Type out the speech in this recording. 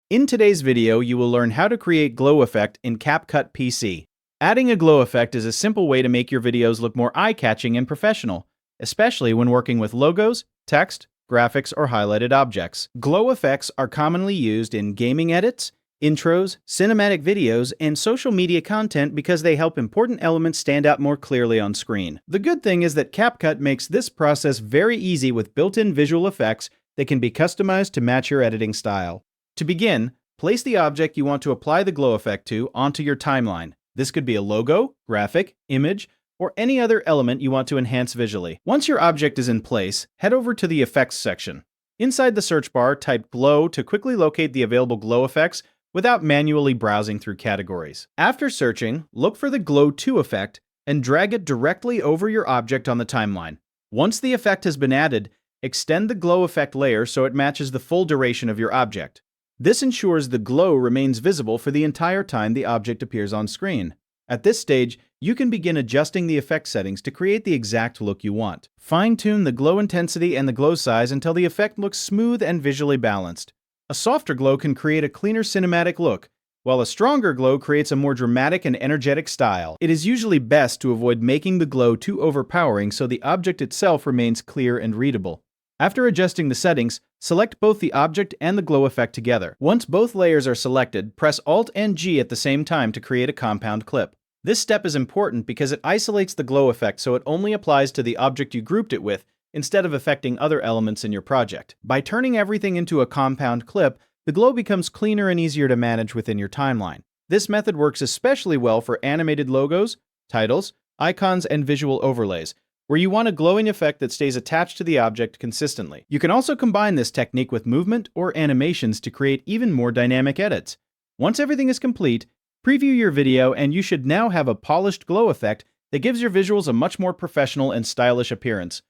In today's video, you will learn how to create glow effect in CapCut PC. Adding a glow effect is a simple way to make your videos look more eye-catching and professional, especially when working with logos, text, graphics, or highlighted objects. Glow effects are commonly used in gaming edits, intros, cinematic videos, and social media content because they help important elements stand out more clearly on screen. The good thing is that CapCut makes this process very easy with built-in visual effects that can be customized to match your editing style. To begin, place the object you want to apply the glow effect to onto your timeline. This could be a logo, graphic, image, or any other element you want to enhance visually. Once your object is in place, head over to the Effects section. Inside the search bar, type Glow to quickly locate the available glow effects without manually browsing through categories. After searching, look for the Glow 2 effect and drag it directly over your object on the timeline. Once the effect has been added, extend the glow effect layer so it matches the full duration of your object. This ensures the glow remains visible for the entire time the object appears on screen. At this stage, you can begin adjusting the effect settings to create the exact look you want. Fine-tune the glow intensity and the glow size until the effect looks smooth and visually balanced. A softer glow can create a cleaner cinematic look, while a stronger glow creates a more dramatic and energetic style. It is usually best to avoid making the glow too overpowering so the object itself remains clear and readable. After adjusting the settings, select both the object and the glow effect together. Once both layers are selected, press Alt and G at the same time to create a compound clip. This step is important because it isolates the glow effect so it only applies to the object you grouped it with, instead of affecting other elements in your project. By turning everything into a compound clip, the glow becomes cleaner and easier to manage within your timeline. This method works especially well for animated logos, titles, icons, and visual overlays, where you want a glowing effect that stays attached to the object consistently. You can also combine this technique with movement or animations to create even more dynamic edits. Once everything is complete, preview your video and you should now have a polished glow effect that gives your visuals a much more professional and stylish appearance.